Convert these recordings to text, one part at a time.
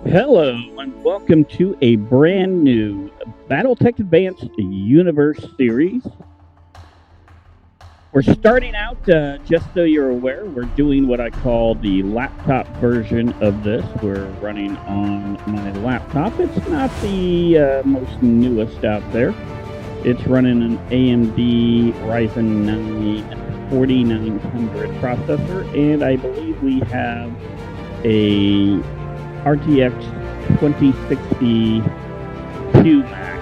Hello, and welcome to a brand new Battletech Advanced Universe series. We're starting out, just so you're aware, we're doing what I call the laptop version of this. We're running on my laptop. It's not the most newest out there. It's running an AMD Ryzen 9 4900 processor, and I believe we have a RTX 2060 Q-Max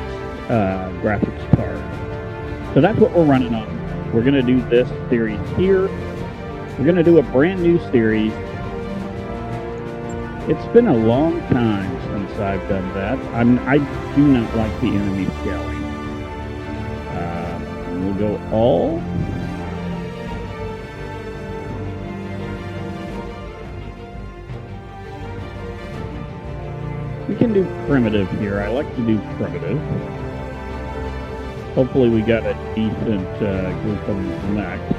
graphics card. So that's what we're running on. We're going to do this series here. We're going to do a brand new series. It's been a long time since I've done that. I do not like the enemy scaling. We'll go all. We can do primitive here. I like to do primitive. Hopefully we got a decent group of next.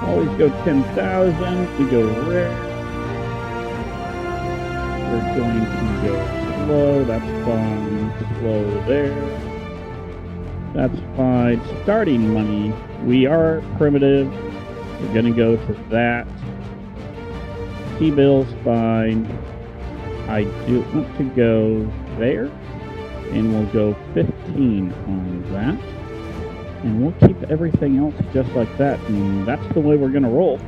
Always go 10,000. We go rare. We're going to go slow. That's fine. Slow there. That's fine. Starting money. We are primitive. We're going to go to that. T-bill's fine. I do want to go there, and we'll go 15 on that, and we'll keep everything else just like that, and that's the way we're going to roll.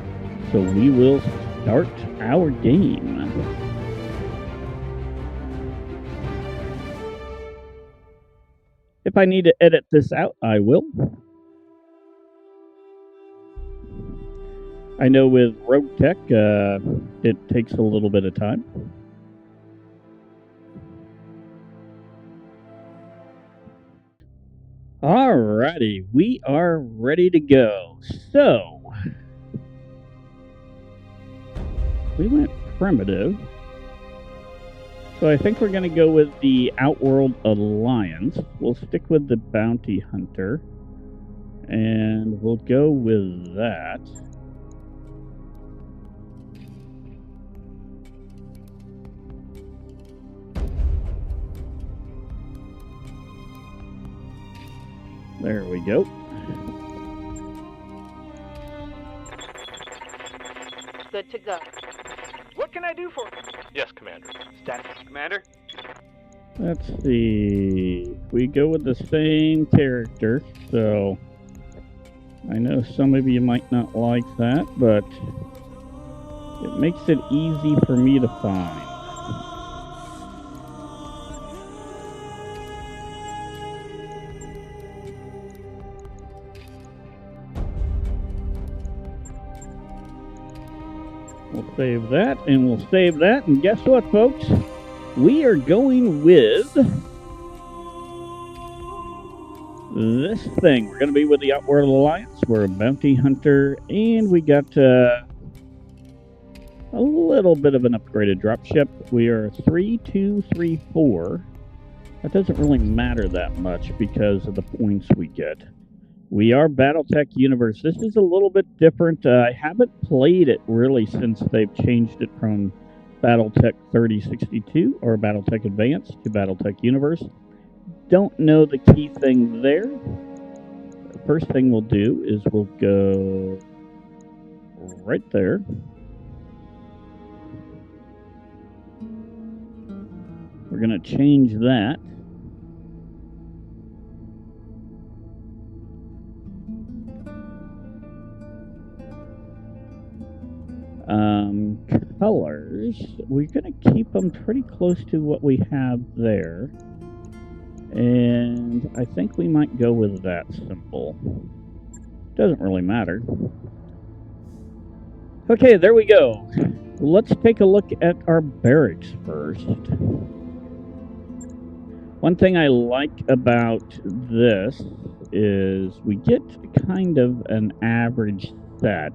So we will start our game. If I need to edit this out, I will. I know with roguetech, it takes a little bit of time. Alrighty, we are ready to go. So, we went primitive. So I think we're going to go with the Outworld Alliance. We'll stick with the Bounty Hunter. And we'll go with that. There we go. Good to go. What can I do for you? Yes, Commander. Status, Commander? Let's see. We go with the same character, so I know some of you might not like that, but it makes it easy for me to find. We'll save that, and we'll save that, and guess what, folks? We are going with this thing. We're going to be with the Outworld Alliance. We're a bounty hunter, and we got a little bit of an upgraded dropship. We are 3-2-3-4. That doesn't really matter that much because of the points we get. We are Battletech Universe. This is a little bit different. I haven't played it really since they've changed it from Battletech 3062 or Battletech Advanced to Battletech Universe. Don't know the key thing there. The first thing we'll do is we'll go right there. We're going to change that. Colors, we're going to keep them pretty close to what we have there. And I think we might go with that symbol. Doesn't really matter. Okay, there we go. Let's take a look at our barracks first. One thing I like about this is we get kind of an average set.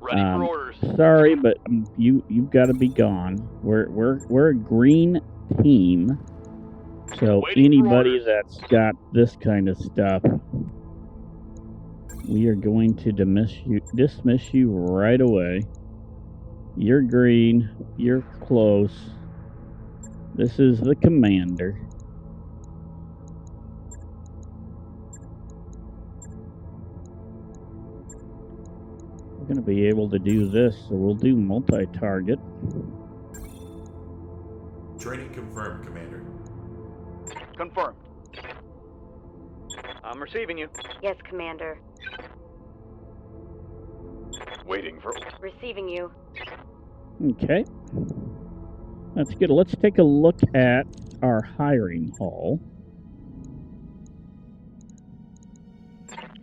Ready for orders. Sorry, but you've got to be gone. We're a green team, so anybody that's got this kind of stuff, we are going to dismiss you right away. You're green. You're close. This is the commander. We're going to be able to do this, so we'll do multi-target. Training confirmed, Commander. Confirmed. I'm receiving you. Yes, Commander. Waiting for... Receiving you. Okay. That's good. Let's take a look at our hiring hall.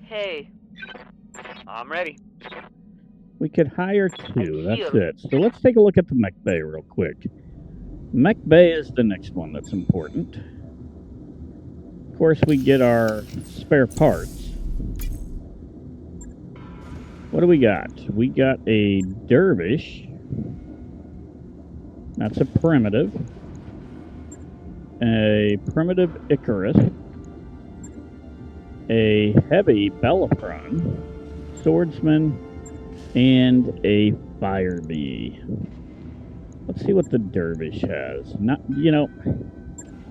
Hey. I'm ready. We could hire 2, I'm that's here. it. So let's take a look at the mech bay real quick. Mech bay is the next one that's important. Of course, we get our spare parts. What do we got? We got a dervish. That's a primitive. A primitive Icarus. A heavy Bellepron. Swordsman. And a fire bee. Let's see what the dervish has. Not, you know,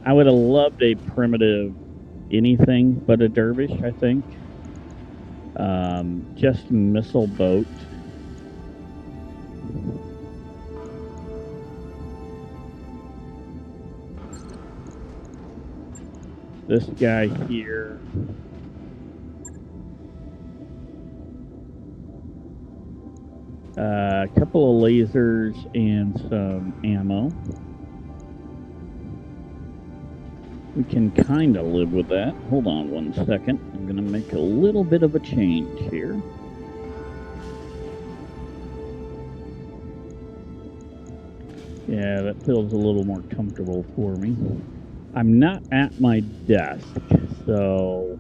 I would have loved a primitive anything but a dervish, I think. Just missile boat. This guy here. A couple of lasers and some ammo. We can kind of live with that. Hold on one second. I'm going to make a little bit of a change here. Yeah, that feels a little more comfortable for me. I'm not at my desk, so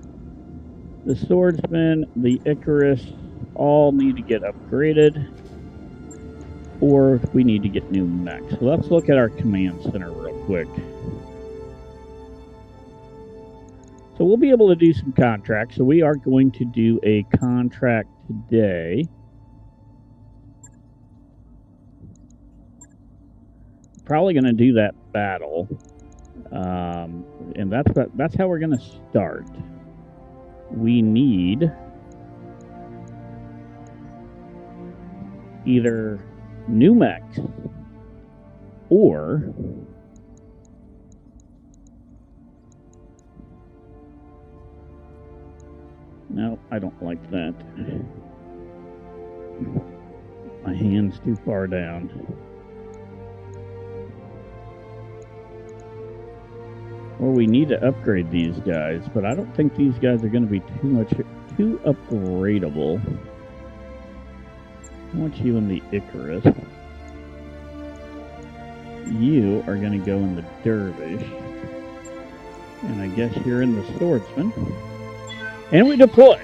the swordsman, the Icarus, all need to get upgraded, or we need to get new mechs. So let's look at our command center real quick. So we'll be able to do some contracts. So we are going to do a contract today. Probably going to do that battle. And that's how we're going to start. We need either new mechs or no, I don't like that. My hand's too far down. Or we need to upgrade these guys, but I don't think these guys are going to be too upgradable. I want you in the Icarus. You are going to go in the Dervish. And I guess you're in the Swordsman. And we deploy.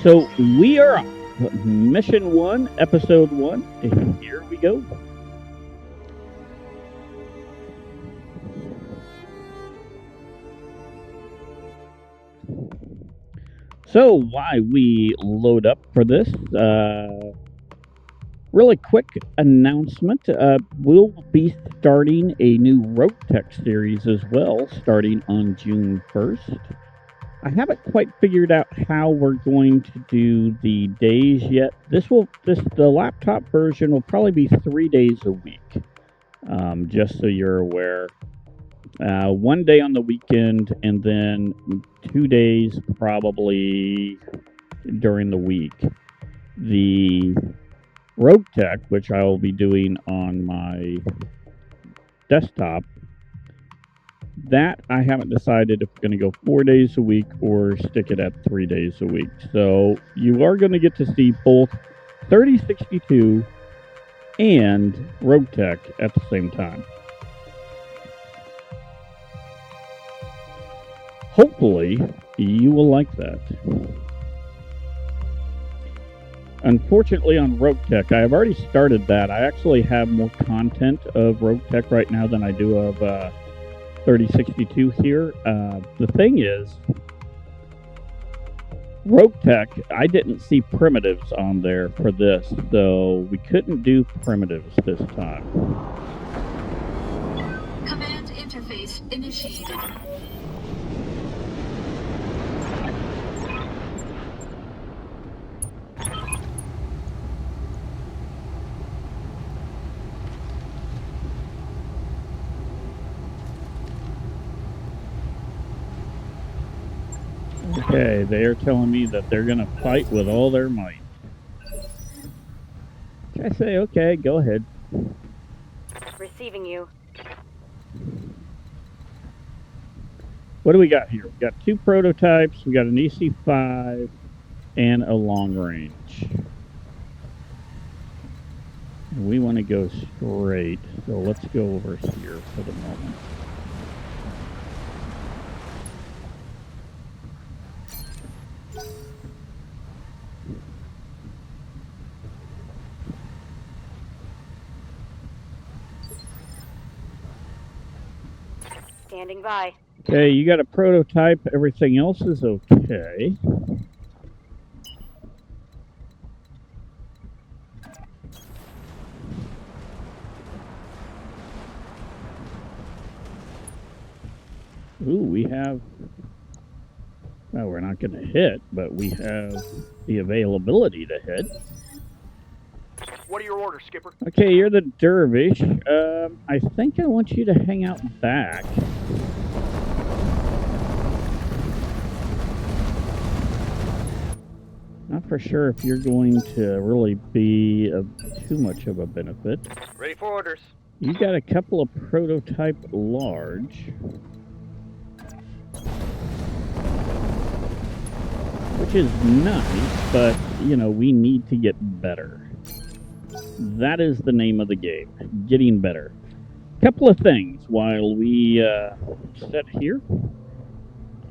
So we are on Mission 1, Episode 1. And here we go. So why we load up for this, really quick announcement, we'll be starting a new roguetech series as well, starting on June 1st. I haven't quite figured out how we're going to do the days yet. The laptop version will probably be 3 days a week, just so you're aware. 1 day on the weekend, and then 2 days probably during the week. The roguetech, which I will be doing on my desktop, that I haven't decided if we're going to go 4 days a week or stick it at 3 days a week. So you are going to get to see both 3062 and roguetech at the same time. Hopefully, you will like that. Unfortunately, on roguetech, I have already started that. I actually have more content of roguetech right now than I do of 3062 here. The thing is, roguetech, I didn't see primitives on there for this, so we couldn't do primitives this time. Command interface initiated. Okay, they are telling me that they're going to fight with all their might. I say, okay, go ahead. Receiving you. What do we got here? We got 2 prototypes, we got an EC5, and a long range. We want to go straight, so let's go over here for the moment. Standing by. Okay, you got a prototype. Everything else is okay. Ooh, we have... Well, we're not going to hit, but we have the availability to hit. What are your orders, Skipper? Okay, you're the dervish. I think I want you to hang out back. Not for sure if you're going to really be of too much of a benefit. Ready for orders. You got a couple of prototype large, which is nice, but, you know, we need to get better. That is the name of the game, getting better. Couple of things while we sit here.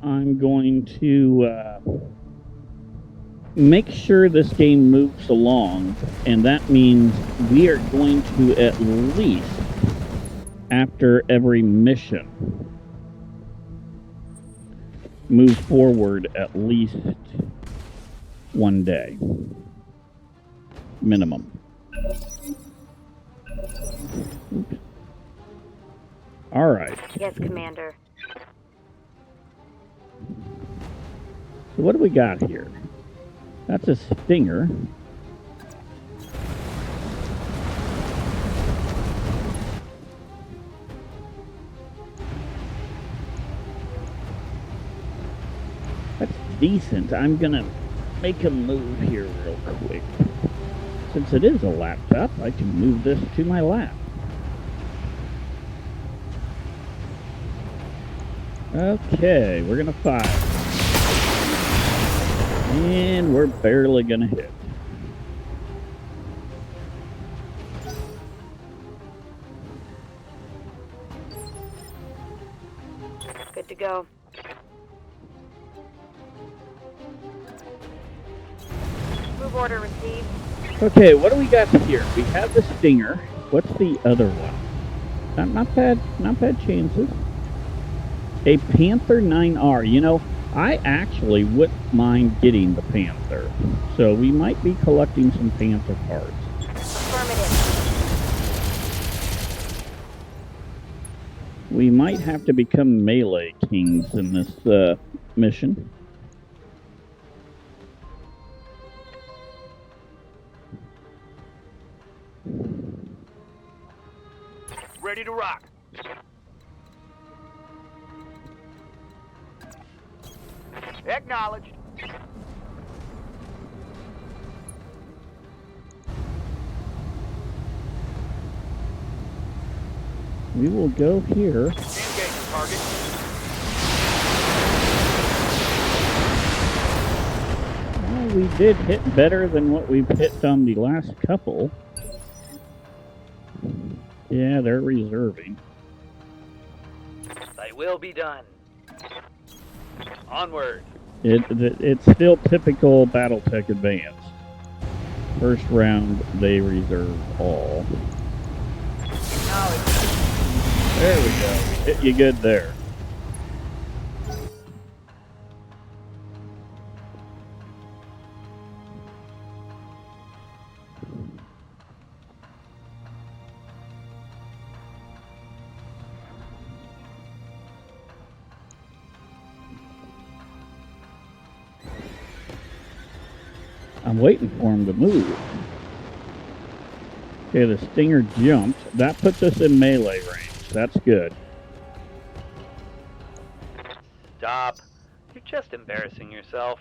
I'm going to make sure this game moves along, and that means we are going to at least, after every mission, move forward at least 1 day. Minimum. Oops. All right. Yes, Commander. So what do we got here? That's a Stinger. That's decent. I'm gonna make a move here real quick. Since it is a laptop, I can move this to my lap. Okay, we're gonna fire. And we're barely gonna hit. Good to go. Move order received. Okay, what do we got here? We have the Stinger. What's the other one? Not bad chances. A Panther 9R. You know, I actually wouldn't mind getting the Panther. So we might be collecting some Panther parts. Affirmative. We might have to become melee kings in this mission. Ready to rock. Acknowledged. We will go here. Engage target. Well, we did hit better than what we've hit on the last couple. Yeah, they're reserving. Thy will be done. Onward. It's still typical Battletech Advance. First round, they reserve all. There we go. Hit you good there. I'm waiting for him to move. Okay, the Stinger jumped. That puts us in melee range. That's good. Stop. You're just embarrassing yourself.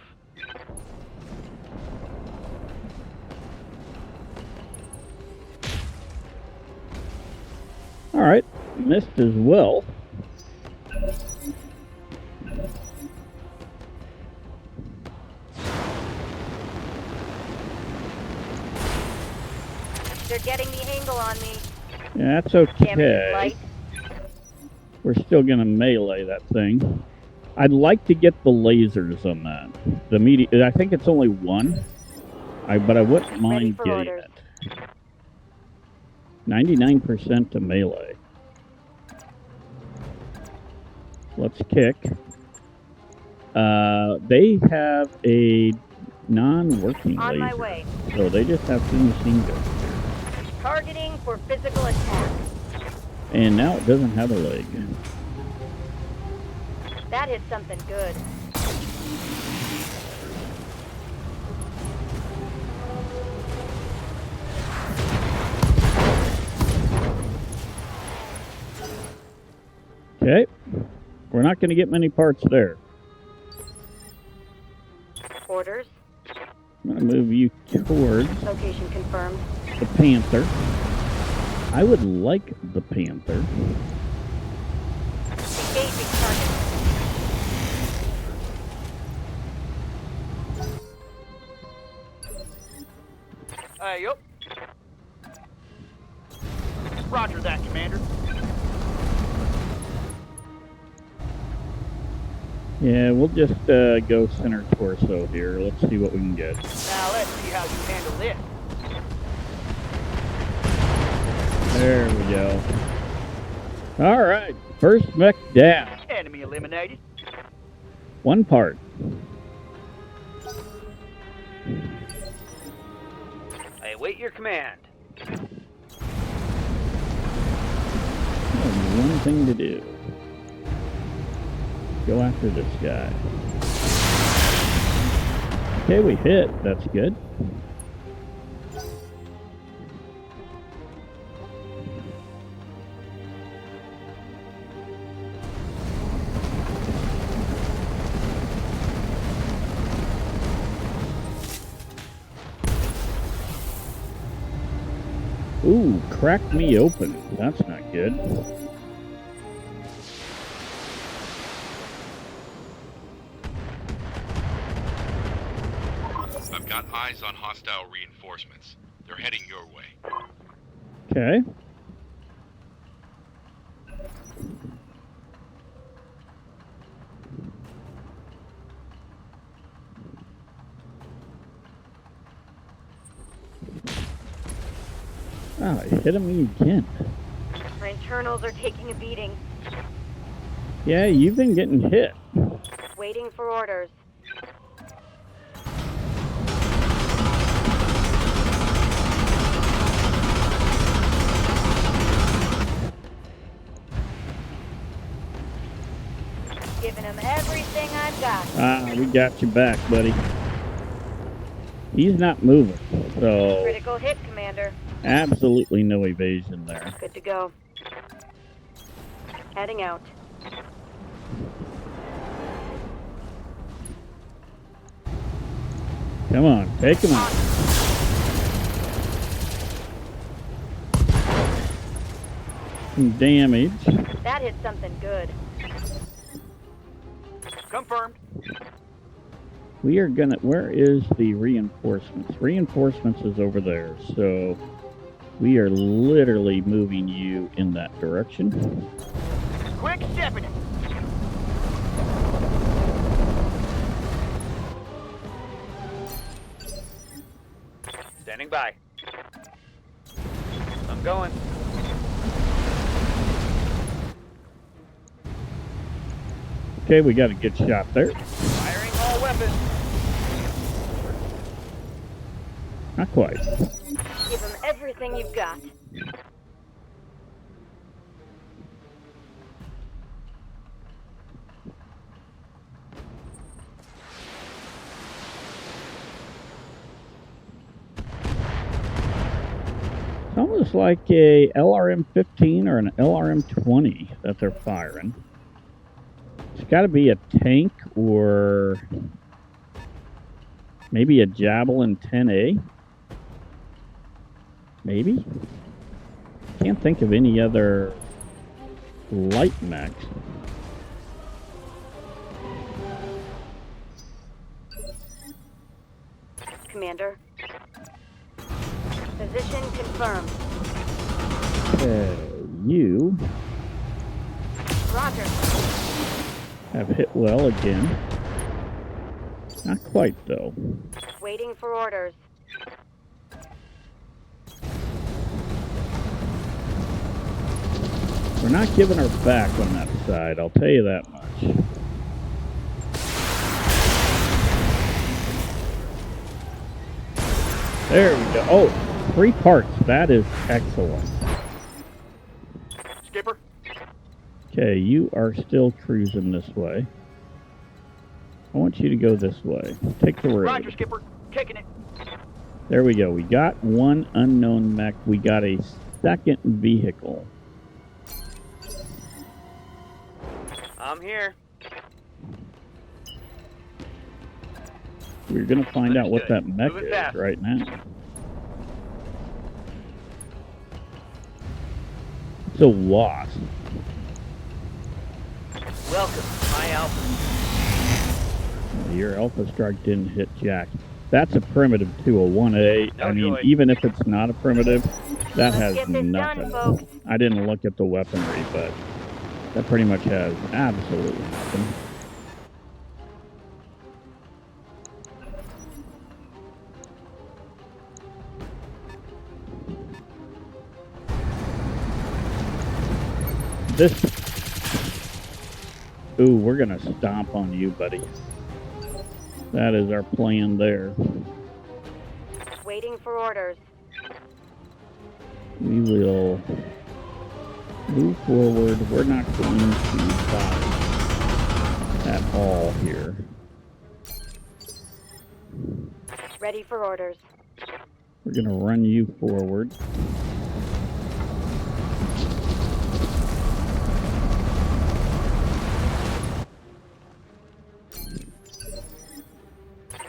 Alright, missed as well. They're getting the angle on me. Yeah, that's Damage is okay. light. We're still gonna melee that thing. I'd like to get the lasers on that. The I think it's only one. But I wouldn't mind for getting orders. it. 99% to melee. Let's kick. They have a non-working On my laser. way. So they just have two machine guns. Targeting for physical attack. And now it doesn't have a leg. That hit something good. Okay. We're not going to get many parts there. Orders. I'm going to move you towards Location confirmed. the Panther. I would like the Panther. Engaging target. Yup. Roger that, Commander. Yeah, we'll just go center torso here. Let's see what we can get. Now let's see how you handle this. There we go. All right, first mech down. Enemy eliminated. One part. I await your command. Only one thing to do. Go after this guy. Okay, we hit. That's good. Ooh, cracked me open. That's not good. I've got eyes on hostile reinforcements. They're heading your way. Okay. Ah, it hit me again. Our internals are taking a beating. Yeah, you've been getting hit. Waiting for orders. Giving him everything I've got. Ah, we got you back, buddy. He's not moving, so Critical hit, Commander. absolutely no evasion there. Good to go. Heading out. Come on, take him out. Some damage. That hit something good. Confirmed. We are gonna. Where is the reinforcements? Reinforcements is over there, so we are literally moving you in that direction. Quick stepping it. Standing by. I'm going. Okay, we got a good shot there. Firing all weapons. Not quite. Give him everything you've got. It's almost like a LRM-15 or an LRM-20 that they're firing. It's got to be a tank or maybe a Javelin 10A. Maybe? Can't think of any other light mechs. Commander. Position confirmed. You Roger. have hit well again. Not quite, though. Waiting for orders. We're not giving her back on that side, I'll tell you that much. There we go. Oh, 3 parts. That is excellent. Skipper. Okay, you are still cruising this way. I want you to go this way. Take the road. Roger, Skipper. Taking it. There we go. We got one unknown mech. We got a second vehicle. I'm here. We're going to find out what that mech Moving is fast. right now. It's a wasp. Welcome, my Alpha. Your Alpha Strike didn't hit Jack. That's a primitive too, a 1A. No I mean, joy. even if it's not a primitive, that Let's has get this nothing. done, folks. I didn't look at the weaponry, but that pretty much has absolutely nothing. This... Ooh, we're gonna stomp on you, buddy. That is our plan there. Waiting for orders. We will move forward. We're not going to fight at all here. Ready for orders. We're going to run you forward.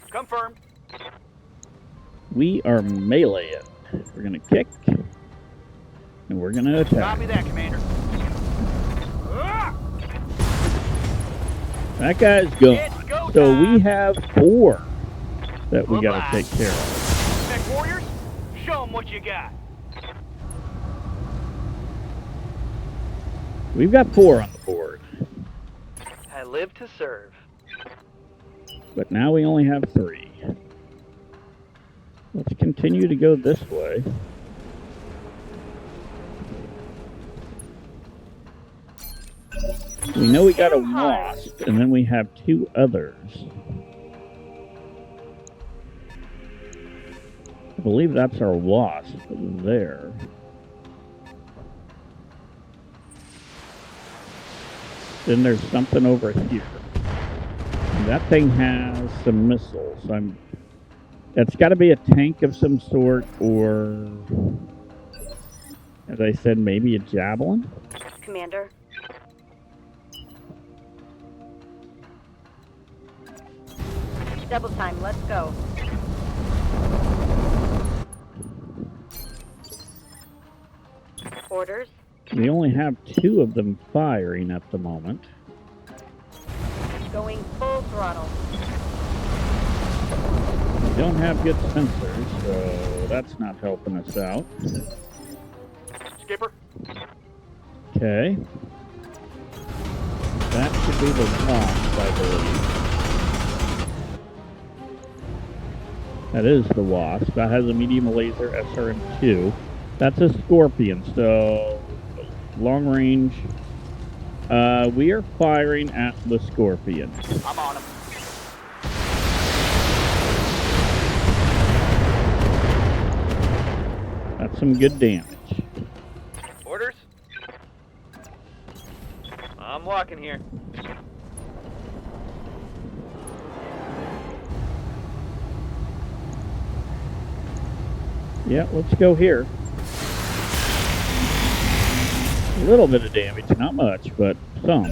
Confirmed. We are meleeing. We're going to kick. And we're going to attack. Copy that, Commander. That guy's gone. It's go So we time. have 4 that we got to Goodbye. take care of. Mech Warriors, show them what you got. We've got 4 on the board. I live to serve. But now we only have 3. Let's continue to go this way. We know we got a wasp, and then we have 2 others. I believe that's our wasp there. Then there's something over here. And that thing has some missiles. It's got to be a tank of some sort, or, as I said, maybe a javelin. Commander. Double time, let's go. Orders. We only have 2 of them firing at the moment. Going full throttle. We don't have good sensors, so that's not helping us out. Skipper. Okay. That should be the wasp, I believe. That is the wasp. That has a medium laser SRM-2. That's a Scorpion, so long range. We are firing at the Scorpion. I'm on him. That's some good damage. Orders. I'm walking here. Yeah, let's go here. A little bit of damage, not much, but some.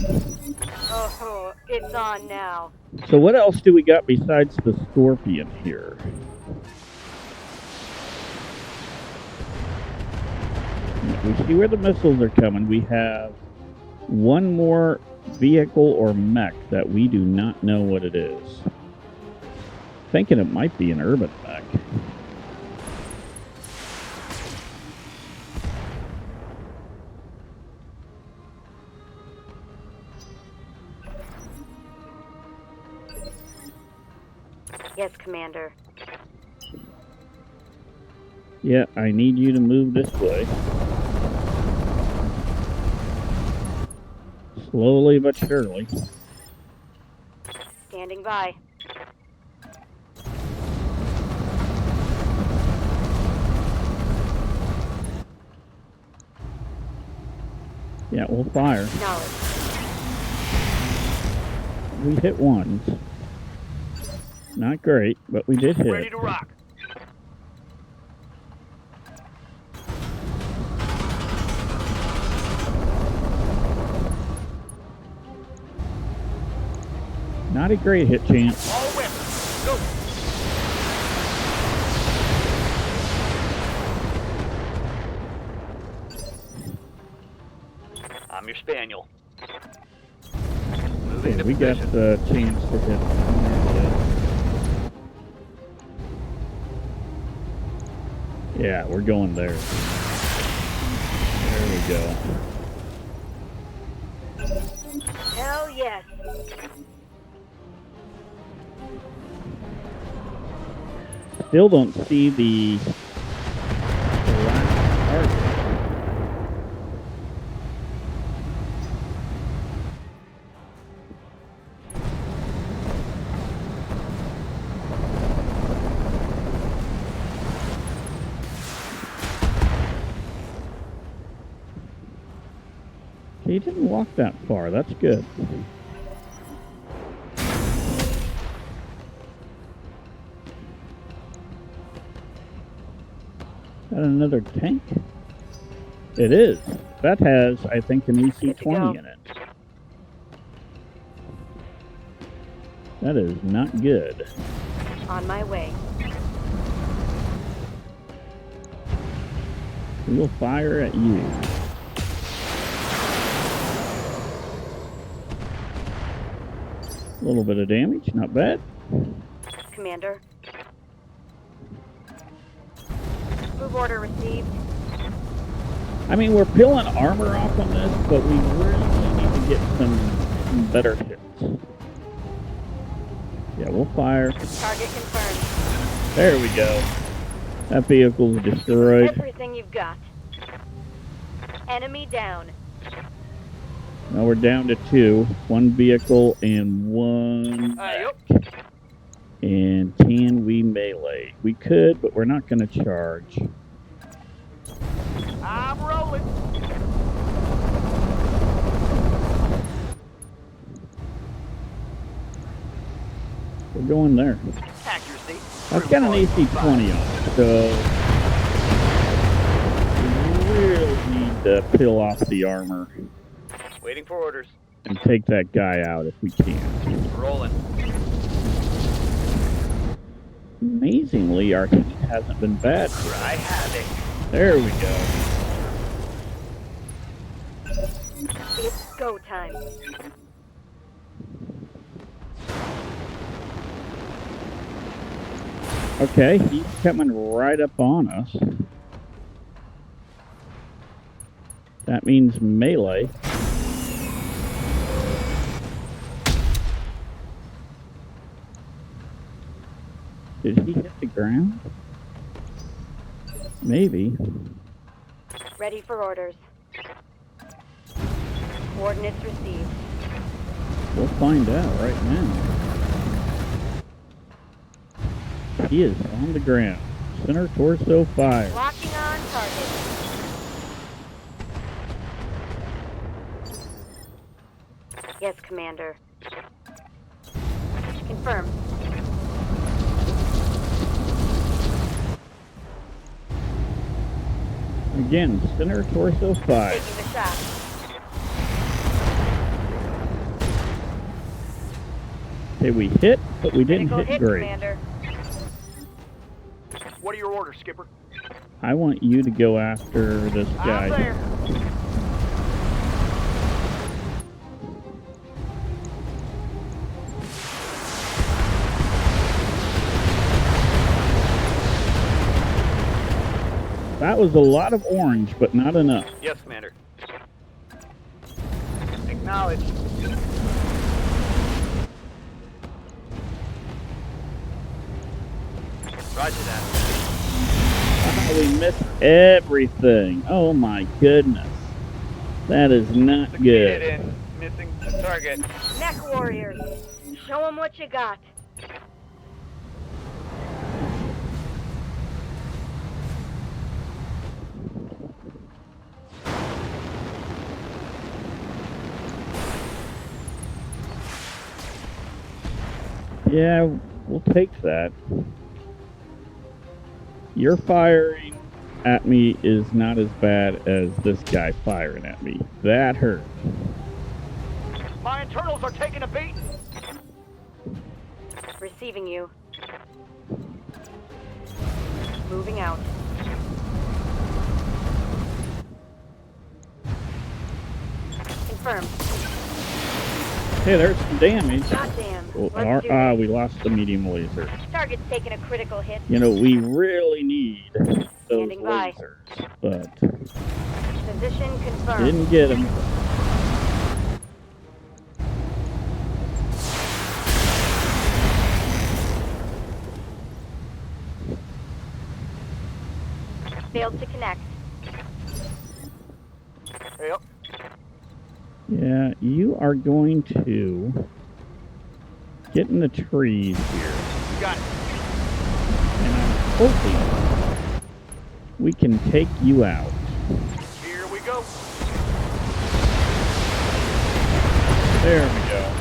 Oh, it's on now. So what else do we got besides the Scorpion here? We see where the missiles are coming. We have one more vehicle or mech that we do not know what it is. Thinking it might be an urban mech. Yes, Commander. Yeah, I need you to move this way. Slowly but surely. Standing by. Yeah, we'll fire. Knowledge. We hit ones. Not great, but we did hit. Ready to rock. Not a great hit chance. All weapons, go. I'm your spaniel. Moving Okay, to we got position. the chance to hit. Yeah, we're going there. There we go. Hell yes. Still don't see the last target. He didn't walk that far. That's good. Got another tank? It is. That has, I think, an EC-20 in it. That is not good. On my way. We'll fire at you. A little bit of damage, not bad. Commander. Move order received. I mean, we're peeling armor off on this, but we really need to get some better hits. Yeah, we'll fire. Target confirmed. There we go. That vehicle's destroyed. Everything you've got. Enemy down. Now we're down to 2. 1 vehicle and 1 Yep. And can we melee? We could, but we're not going to charge. I'm rolling. We're going there. Accuracy. I've got an AC-20 on it, so we really need to peel off the armor Waiting for orders. and take that guy out if we can. Rolling. Amazingly, our heat hasn't been bad. I have it. There we go. It's go time. Okay, he's coming right up on us. That means melee. Did he hit the ground? Maybe. Ready for orders. Coordinates received. We'll find out right now. He is on the ground. Center torso fire. Locking on target. Yes, Commander. Confirm. Again, center torso fire. Taking the shot. Okay, we hit, but we didn't Critical hit hit, great. Commander. What are your orders, Skipper? I want you to go after this guy. I'm there. That was a lot of orange, but not enough. Yes, Commander. Acknowledged. Roger that. Oh, we missed everything. Oh my goodness. That is not good. in missing the target. Mech warriors. Show them what you got. Yeah, we'll take that. Your firing at me is not as bad as this guy firing at me. That hurt. My internals are taking a beating. Receiving you. Moving out. Confirmed. Hey, there's some damage. Goddamn. Oh, Let's do it. we lost the medium laser. Target's taking a critical hit. You know, we really need those Standing by. lasers, but Position confirmed. didn't get them. Failed to connect. Yep. Yeah, you are going to get in the trees here. Got it. And I'm hoping we can take you out. Here we go. There we go.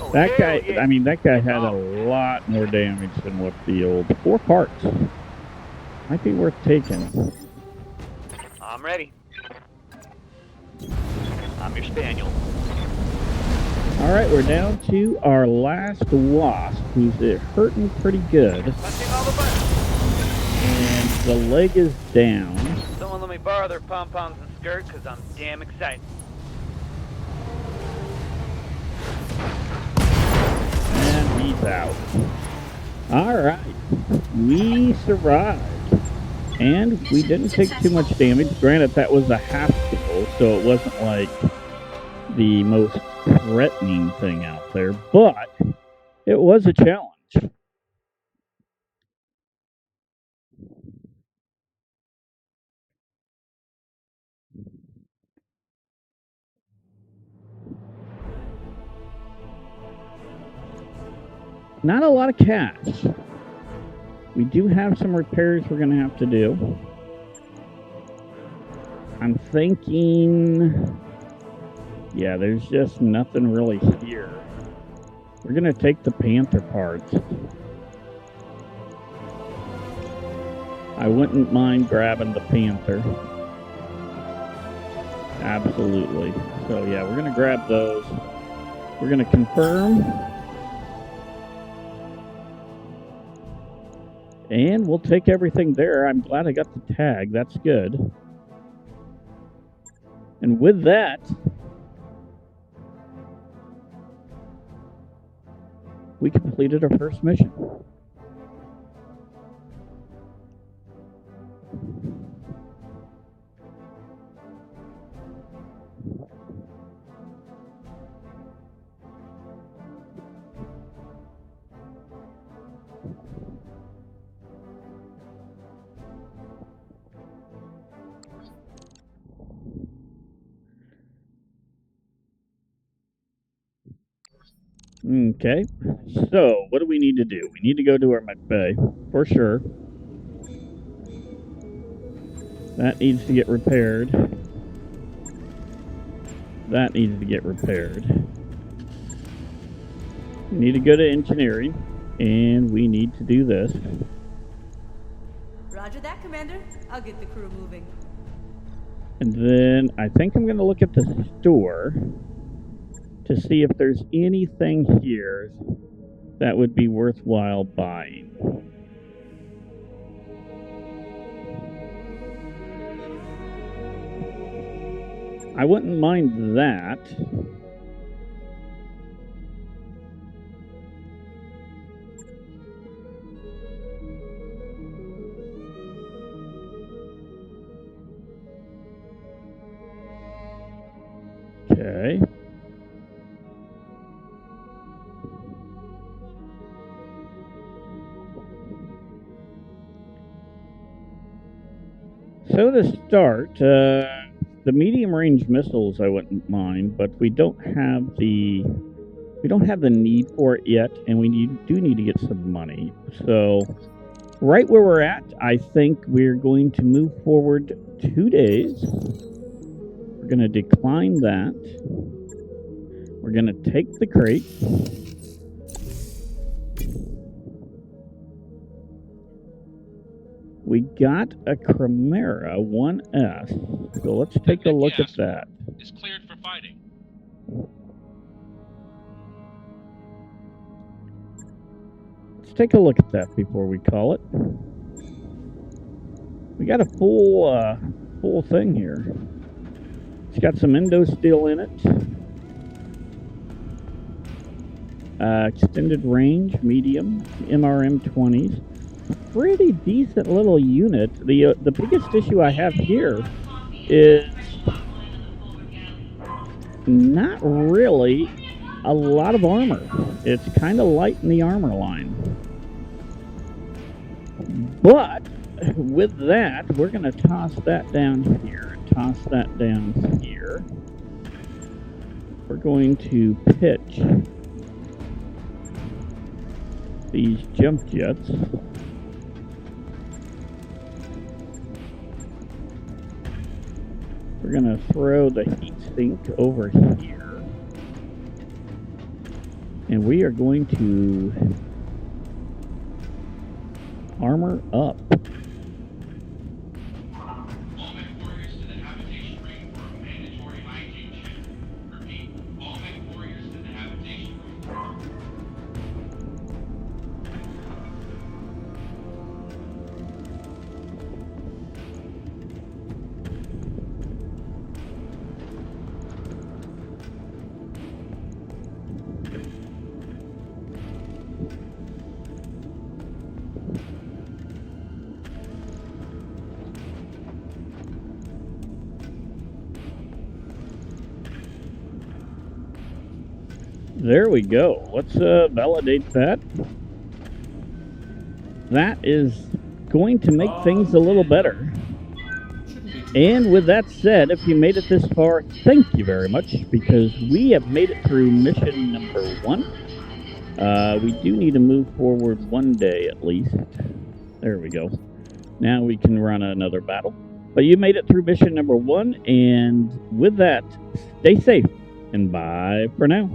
Oh, That hell guy, yeah. I mean, that guy had a lot more damage than what the old 4 parts. Might be worth taking. I'm ready. I'm your spaniel. Alright, we're down to our last wasp, who's hurting pretty good. Punching all the buttons. And the leg is down. Someone let me borrow their pom-poms and skirt, because I'm damn excited. And he's out. Alright. We survived. And we didn't take too much damage. Granted, that was a half kill, so it wasn't like the most threatening thing out there, but it was a challenge. Not a lot of cash. We do have some repairs we're going to have to do. I'm thinking... yeah, there's just nothing really here. We're going to take the Panther parts. I wouldn't mind grabbing the Panther. Absolutely. So yeah, we're going to grab those. We're going to confirm. And we'll take everything there. I'm glad I got the tag. That's good. And with that, we completed our first mission. Okay, so what do we need to do? We need to go to our mech bay, for sure. That needs to get repaired. That needs to get repaired. We need to go to engineering, and we need to do this. Roger that, Commander. I'll get the crew moving. And then I think I'm going to look at the store. to see if there's anything here that would be worthwhile buying. I wouldn't mind that. Okay. So to start, the medium-range missiles I wouldn't mind, but we don't have the need for it yet, and we do need to get some money. So right where we're at, I think we're going to move forward 2 days. We're going to decline that. We're going to take the crate. We got a Chimera 1S, so let's take a look at that. Is cleared for fighting. Let's take a look at that before we call it. We got a full thing here. It's got some endo steel in it. Extended range, medium, MRM 20s. Pretty decent little unit. The biggest issue I have here is not really a lot of armor. It's kind of light in the armor line. But with that, we're going to toss that down here and toss that down here. We're going to pitch these jump jets. We're going to throw the heat sink over here. And we are going to armor up. There we go. Let's validate that. That is going to make things a little better. And with that said, if you made it this far, thank you very much, because we have made it through mission number 1. We do need to move forward 1 day at least. There we go. Now we can run another battle. But you made it through mission number 1, and with that, stay safe, and bye for now.